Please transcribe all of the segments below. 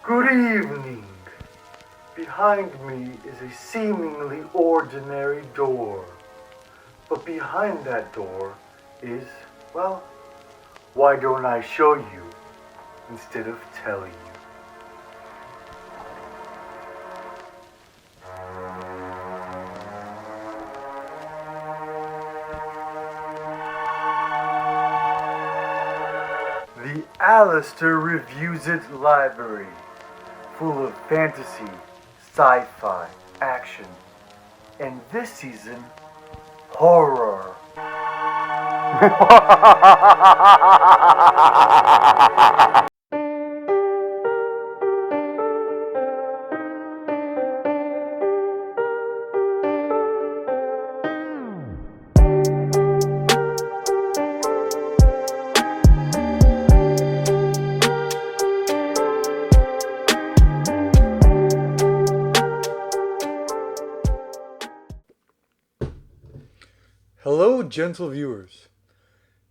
Good evening. Behind me is a seemingly ordinary door. But behind that door is, well, why don't I show you instead of tell you? The Alistair Reviews It Library, full of fantasy, sci-fi, action, and this season, horror. Hello, gentle viewers,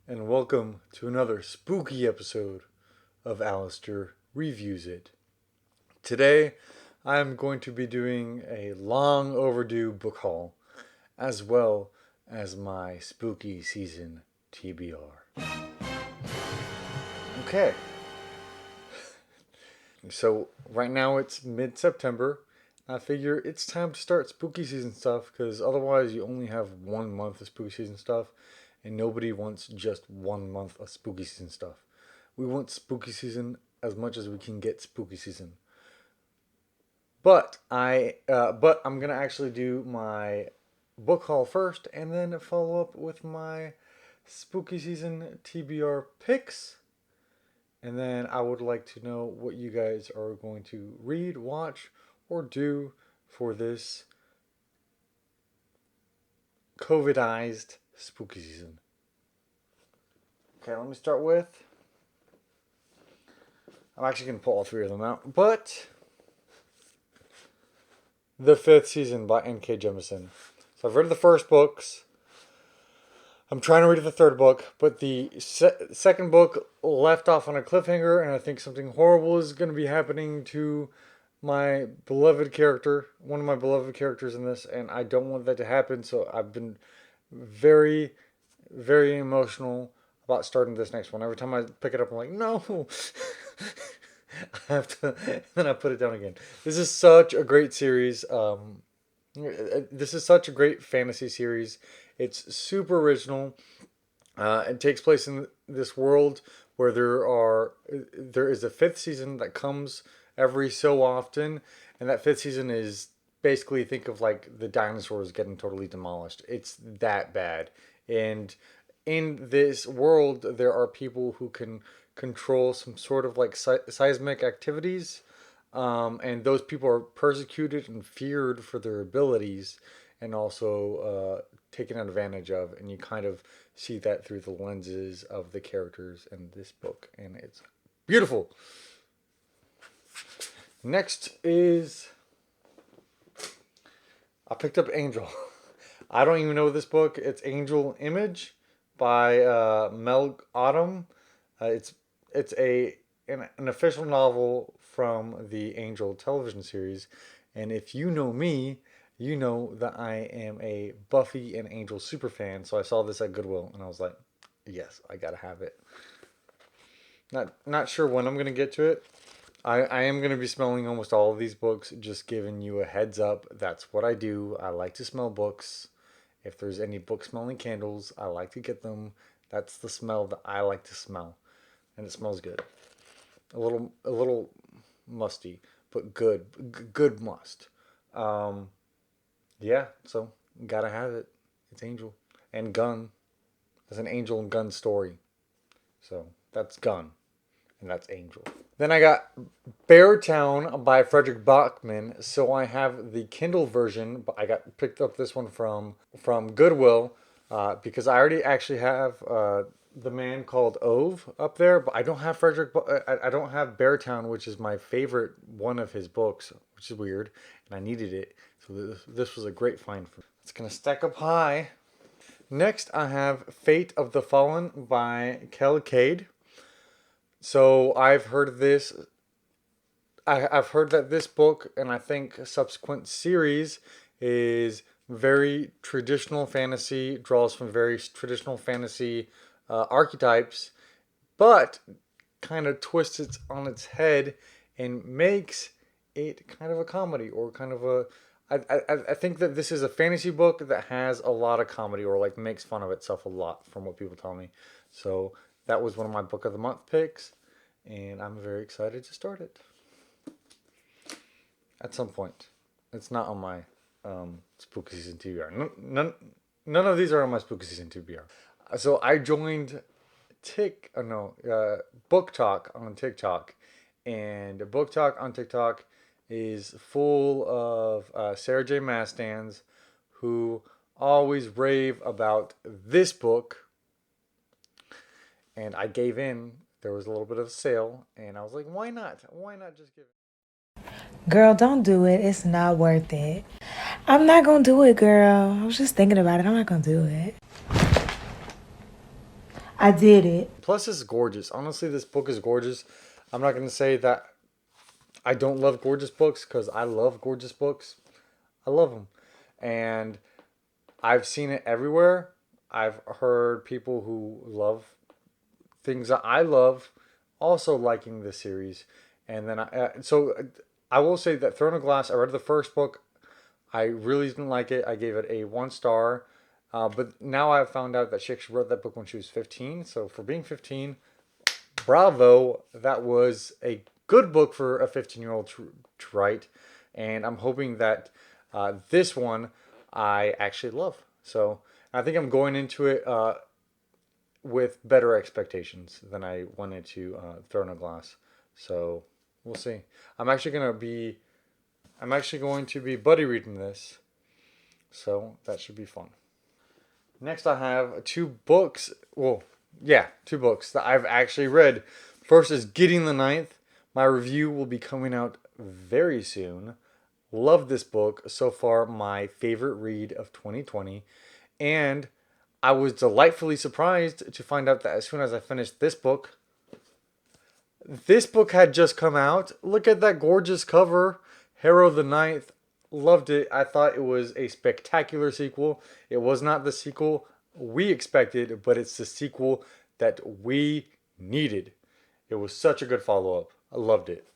and welcome to another spooky episode of Alistair Reviews It. Today, I am going to be doing a long overdue book haul, as well as my spooky season TBR. Okay. So, right now it's mid-September. I figure it's time to start spooky season stuff because otherwise you only have 1 month of spooky season stuff and nobody wants just 1 month of spooky season stuff. We want spooky season as much as we can get spooky season. But I'm gonna actually do my book haul first and then follow up with my spooky season TBR picks. And then I would like to know what you guys are going to read, watch, or do for this COVIDized spooky season. Okay, let me start with... I'm actually going to pull all 3 of them out. But... The 5th Season by N.K. Jemisin. So I've read the first books. I'm trying to read the 3rd book, but the second book left off on a cliffhanger, and I think something horrible is going to be happening to my beloved character, one of my beloved characters in this, and I don't want that to happen, so I've been very, very emotional about starting this next one. Every time I pick it up, I'm like, no! I have to, and then I put it down again. This is such a great series. This is such a great fantasy series. It's super original. It takes place in this world where there is a 5th season that comes every so often, and that 5th season is basically, think of like the dinosaurs getting totally demolished. It's that bad. And in this world, there are people who can control some sort of like seismic activities, and those people are persecuted and feared for their abilities, and also taken advantage of. And you kind of see that through the lenses of the characters in this book, and it's beautiful. Next is, I picked up Angel. I don't even know this book. It's Angel Image by Mel Autumn. It's an official novel from the Angel television series. And if you know me, you know that I am a Buffy and Angel super fan. So I saw this at Goodwill and I was like, yes, I gotta have it. Not sure when I'm gonna get to it. I am going to be smelling almost all of these books, just giving you a heads up. That's what I do. I like to smell books. If there's any book smelling candles, I like to get them. That's the smell that I like to smell. And it smells good. A little musty, but good must. Yeah, so gotta have it. It's Angel. And Gun. It's an Angel and Gun story. So that's Gun. And that's Angel. Then I got Beartown by Frederick Bachman. So I have the Kindle version, but I picked up this one from Goodwill because I already actually have The Man Called Ove up there, but I don't have I don't have Beartown, which is my favorite one of his books, which is weird, and I needed it. So this was a great find for me. It's gonna stack up high. Next, I have Fate of the Fallen by Kel Cade. So I've heard of this I've heard that this book, and I think subsequent series, is very traditional fantasy, draws from very traditional fantasy archetypes, but kind of twists it on its head and makes it kind of a comedy or kind of a. I think that this is a fantasy book that has a lot of comedy or like makes fun of itself a lot from what people tell me. So that was one of my book of the month picks, and I'm very excited to start it at some point. It's not on my spooky season TBR. None of these are on my spooky season TBR. So I joined Book Talk on TikTok, and Book Talk on TikTok is full of Sarah J. Maas stands who always rave about this book, and I gave in. There was a little bit of a sale, and I was like, why not? Why not just give it? Girl, don't do it. It's not worth it. I'm not gonna do it, girl. I was just thinking about it. I'm not gonna do it. I did it. Plus, it's gorgeous. Honestly, this book is gorgeous. I'm not going to say that I don't love gorgeous books because I love gorgeous books. I love them. And I've seen it everywhere. I've heard people who love things that I love also liking the series. And then I will say that Throne of Glass, I read the first book. I really didn't like it. I gave it a 1 star. But now I've found out that she actually wrote that book when she was 15. So for being 15, bravo. That was a good book for a 15-year-old to write. And I'm hoping that this one I actually love. So I think I'm going into it with better expectations than I went into Throne of Glass. So we'll see. I'm actually going to be buddy reading this. So that should be fun. Next, I have two books. Well, yeah, two books that I've actually read. First is Getting the Ninth. My review will be coming out very soon. Love this book. So far, my favorite read of 2020. And I was delightfully surprised to find out that as soon as I finished this book had just come out. Look at that gorgeous cover. Harrow the Ninth. Loved it. I thought it was a spectacular sequel. It was not the sequel we expected, but it's the sequel that we needed. It was such a good follow-up. I loved it.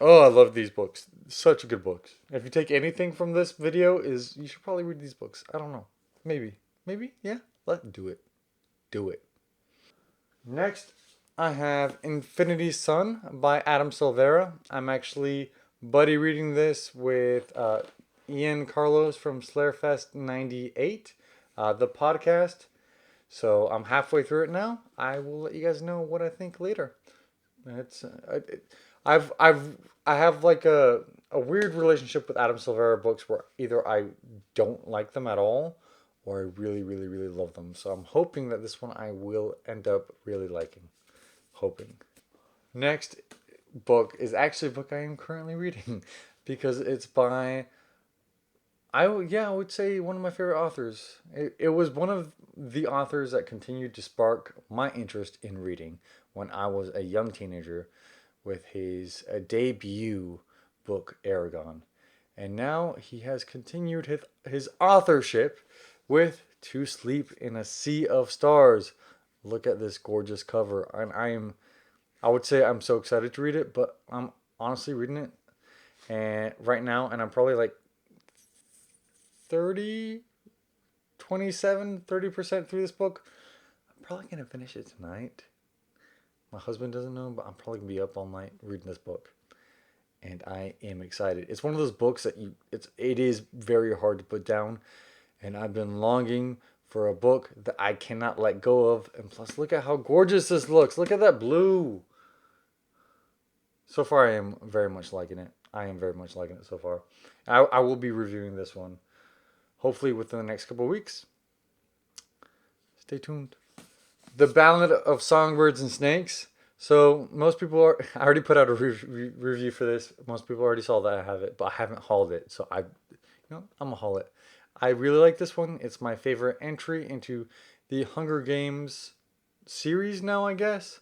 Oh, I love these books. Such good books. If you take anything from this video, is you should probably read these books. I don't know. Maybe. Maybe? Yeah. Let's do it. Do it. Next, I have Infinity Sun by Adam Silvera. I'm actually buddy reading this with Ian Carlos from Slayerfest 98, the podcast. So I'm halfway through it now. I will let you guys know what I think later. It's I have like a weird relationship with Adam Silvera books where either I don't like them at all or I really really really love them. So I'm hoping that this one I will end up really liking. Hoping. Next book is actually a book I am currently reading because it's by I would say one of my favorite authors. It was one of the authors that continued to spark my interest in reading when I was a young teenager with his debut book Aragon. And now he has continued his authorship with To Sleep in a Sea of Stars. Look at this gorgeous cover. And I would say I'm so excited to read it, but I'm honestly reading it and right now, and I'm probably like 30, 30% through this book. I'm probably going to finish it tonight. My husband doesn't know, but I'm probably going to be up all night reading this book. And I am excited. It's one of those books that it is very hard to put down. And I've been longing for a book that I cannot let go of. And plus, look at how gorgeous this looks. Look at that blue. So far, I am very much liking it. I am very much liking it so far. I will be reviewing this one, hopefully within the next couple of weeks. Stay tuned. The Ballad of Songbirds and Snakes. So most people are. I already put out a review for this. Most people already saw that I have it, but I haven't hauled it. So I'm gonna haul it. I really like this one. It's my favorite entry into the Hunger Games series now, I guess.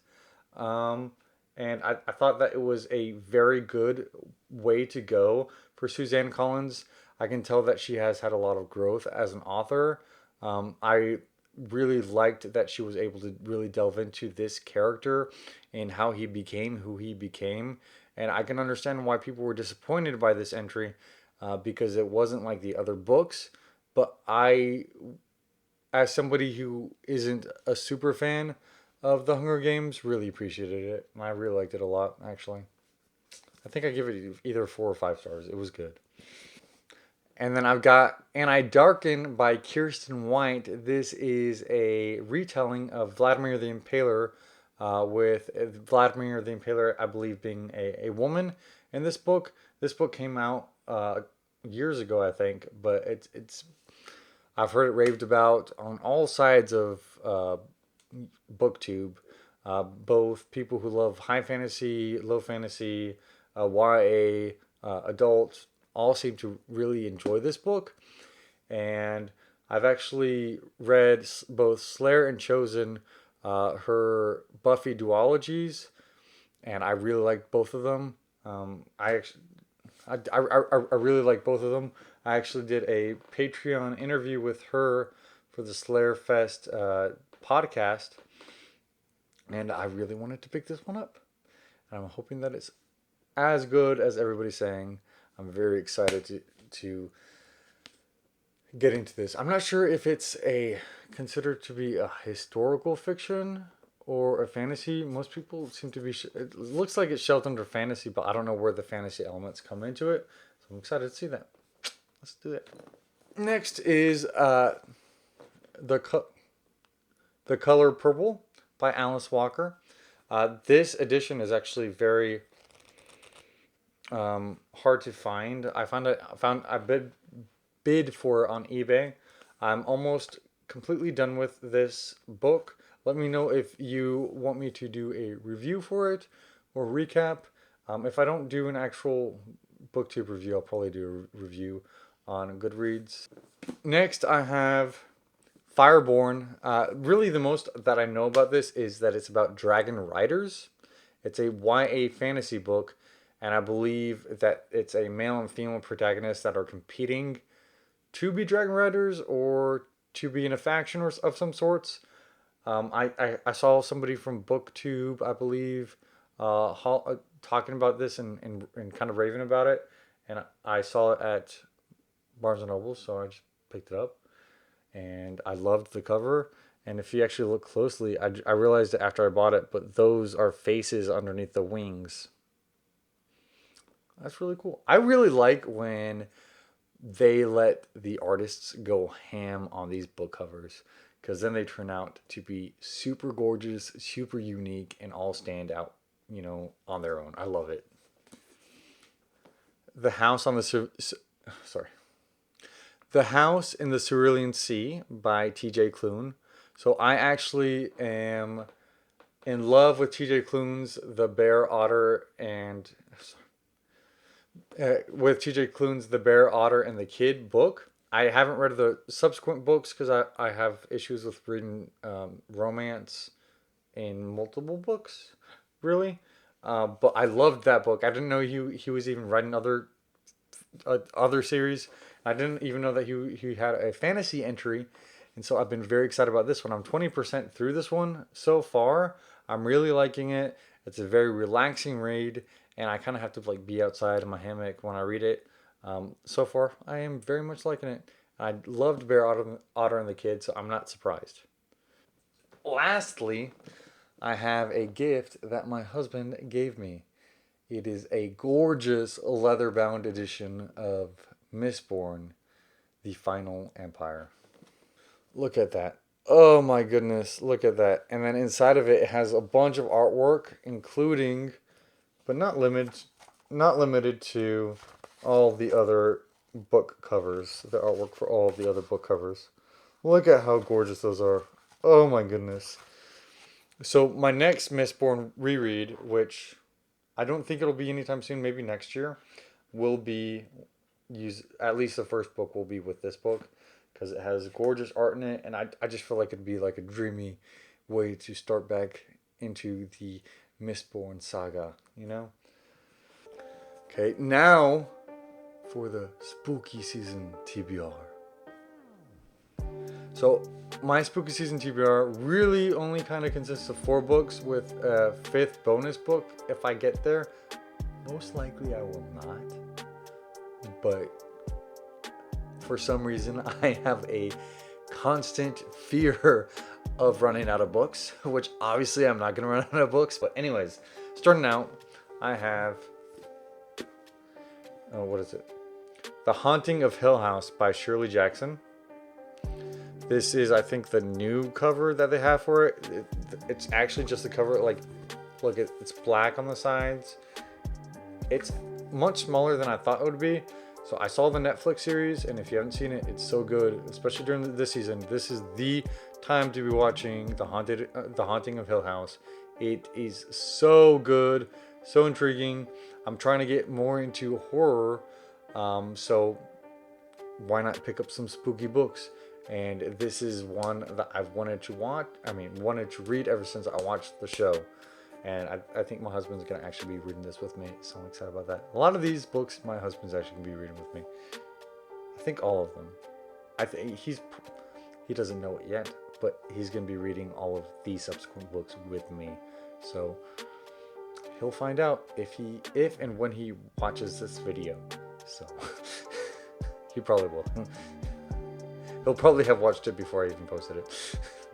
And I thought that it was a very good way to go for Suzanne Collins. I can tell that she has had a lot of growth as an author. I really liked that she was able to really delve into this character and how he became who he became. And I can understand why people were disappointed by this entry because it wasn't like the other books. But I, as somebody who isn't a super fan of the Hunger Games, really appreciated it. I really liked it a lot, actually. I think I give it either 4 or 5 stars. It was good. And then I've got I Darken by Kirsten White. This is a retelling of Vladimir the Impaler, with Vladimir the Impaler, I believe, being a woman in this book. This book came out years ago, I think, but it's I've heard it raved about on all sides of BookTube. Both people who love high fantasy, low fantasy, YA, adults, all seem to really enjoy this book. And I've actually read both Slayer and Chosen, her Buffy duologies, and I really like both of them. I actually, I really like both of them. I actually did a Patreon interview with her for the Slayer Fest podcast, and I really wanted to pick this one up. And I'm hoping that it's as good as everybody's saying. I'm very excited to get into this. I'm not sure if it's a considered to be a historical fiction or a fantasy. Most people seem to be. It looks like it's shelved under fantasy, but I don't know where the fantasy elements come into it. So I'm excited to see that. Let's do it. Next is the co- the Color Purple by Alice Walker. This edition is actually very hard to find. I bid for it on eBay. I'm almost completely done with this book. Let me know if you want me to do a review for it or recap. If I don't do an actual BookTube review, I'll probably do a review on Goodreads. Next, I have Fireborn. Really, the most that I know about this is that it's about dragon riders. It's a YA fantasy book, and I believe that it's a male and female protagonist that are competing to be dragon riders or to be in a faction or of some sorts. I saw somebody from BookTube, I believe, talking about this and kind of raving about it, and I saw it at Barnes and Noble, so I just picked it up, and I loved the cover. And if you actually look closely, I realized it after I bought it, but those are faces underneath the wings. That's really cool. I really like when they let the artists go ham on these book covers because then they turn out to be super gorgeous, super unique, and all stand out, on their own. I love it. The House on the sorry, The House in the Cerulean Sea by T.J. Klune. So I actually am in love with T.J. Klune's The Bear, Otter, and with T.J. Klune's The Bear, Otter, and the Kid book. I haven't read the subsequent books because I have issues with reading romance in multiple books, really. But I loved that book. I didn't know he was even writing other series. I didn't even know that he had a fantasy entry, and so I've been very excited about this one. I'm 20% through this one so far. I'm really liking it. It's a very relaxing read, and I kind of have to be outside in my hammock when I read it. So far, I am very much liking it. I loved Bear, Otter, and the Kid, so I'm not surprised. Lastly, I have a gift that my husband gave me. It is a gorgeous leather-bound edition of Mistborn, The Final Empire. Look at that. Oh my goodness, look at that. And then inside of it, it has a bunch of artwork, including, but not limited to all the other book covers, the artwork for all of the other book covers. Look at how gorgeous those are. Oh my goodness. So my next Mistborn reread, which I don't think it'll be anytime soon, maybe next year, will be at least the first book will be with this book because it has gorgeous art in it, and I just feel like it'd be like a dreamy way to start back into the Mistborn saga, you know? Okay, now for the spooky season TBR. So my spooky season TBR really only kind of consists of 4 books with a 5th bonus book if I get there. Most likely I will not, but for some reason I have a constant fear of running out of books, which obviously I'm not going to run out of books. But anyways, starting out, I have, what is it? The Haunting of Hill House by Shirley Jackson. This is, I think, the new cover that they have for it. It's actually just the cover. Like, look, it's black on the sides. It's much smaller than I thought it would be. So I saw the Netflix series, and if you haven't seen it, it's so good, especially during this season. This is the time to be watching The Haunting of Hill House. It is so good, so intriguing. I'm trying to get more into horror, so why not pick up some spooky books? And this is one that I've wanted to read ever since I watched the show. And I think my husband's going to actually be reading this with me, so I'm excited about that. A lot of these books, my husband's actually going to be reading with me. I think all of them. I think he doesn't know it yet, but he's going to be reading all of these subsequent books with me. So he'll find out if and when he watches this video. So he probably will. He'll probably have watched it before I even posted it.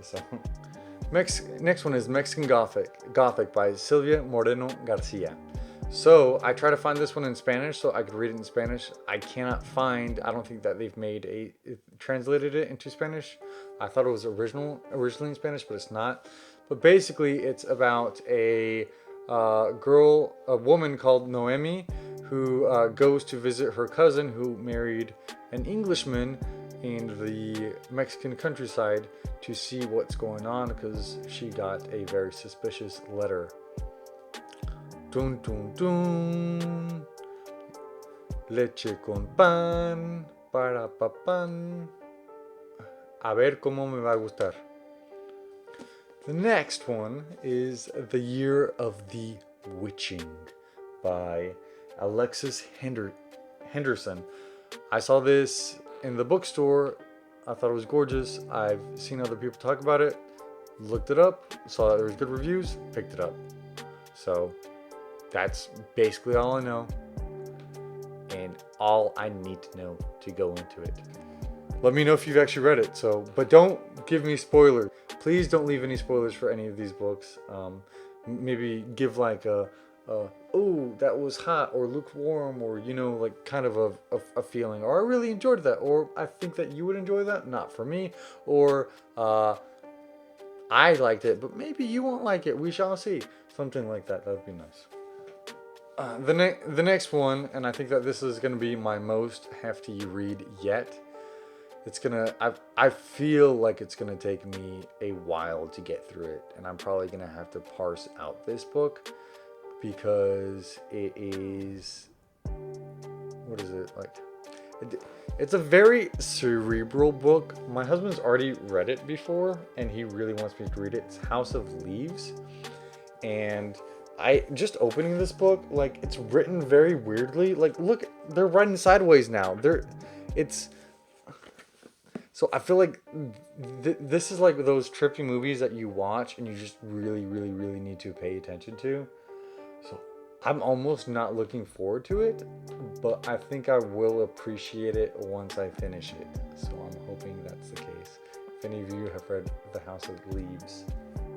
So next one is Mexican Gothic by Silvia Moreno-Garcia. So I tried to find this one in Spanish so I could read it in Spanish. I cannot find, I don't think that they've translated it into Spanish. I thought it was originally in Spanish, but it's not. But basically it's about a woman called Noemi who goes to visit her cousin who married an Englishman in the Mexican countryside to see what's going on because she got a very suspicious letter. Dun dun dun. Leche con pan. Para pa pan. A ver cómo me va a gustar. The next one is The Year of the Witching by Alexis Henderson. I saw this in the bookstore. I thought it was gorgeous. I've seen other people talk about it, looked it up, saw that there was good reviews, picked it up. So that's basically all I know and all I need to know to go into it. Let me know if you've actually read it. But don't give me spoilers. Please don't leave any spoilers for any of these books. Maybe give like oh, that was hot or lukewarm, or like kind of a feeling, or I really enjoyed that, or I think that you would enjoy that, not for me, or I liked it but maybe you won't like it, we shall see, something like that. That would be nice. The next one, and I think that this is gonna be my most hefty read yet. I feel like it's gonna take me a while to get through it, and I'm probably gonna have to parse out this book because it is, what is it like? It's a very cerebral book. My husband's already read it before and he really wants me to read it. It's House of Leaves, and I just opening this book, like, it's written very weirdly. Like, look, they're writing sideways now. So I feel like this is like those trippy movies that you watch and you just really, really, really need to pay attention to. So I'm almost not looking forward to it, but I think I will appreciate it once I finish it. So I'm hoping that's the case. If any of you have read The House of Leaves,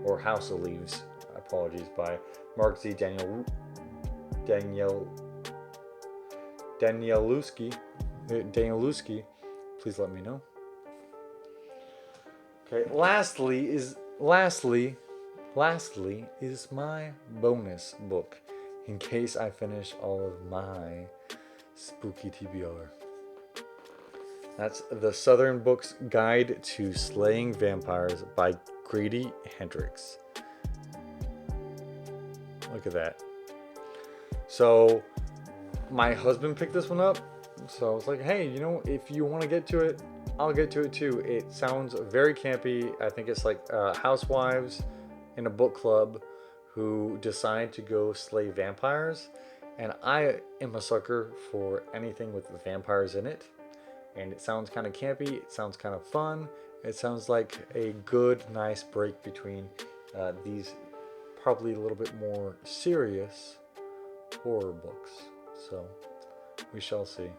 or House of Leaves, apologies, by Mark Z. Danielewski, please let me know. Okay, lastly is my bonus book, in case I finish all of my spooky TBR. That's The Southern Book's Guide to Slaying Vampires by Grady Hendrix. Look at that. So my husband picked this one up, so I was like, hey, if you want to get to it, I'll get to it too. It sounds very campy. I think it's like housewives in a book club who decide to go slay vampires. And I am a sucker for anything with vampires in it. And it sounds kind of campy, it sounds kind of fun. It sounds like a good, nice break between these probably a little bit more serious horror books. So we shall see.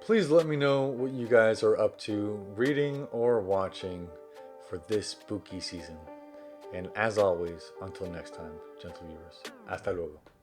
Please let me know what you guys are up to reading or watching for this spooky season. And as always, until next time, gentle viewers, hasta luego.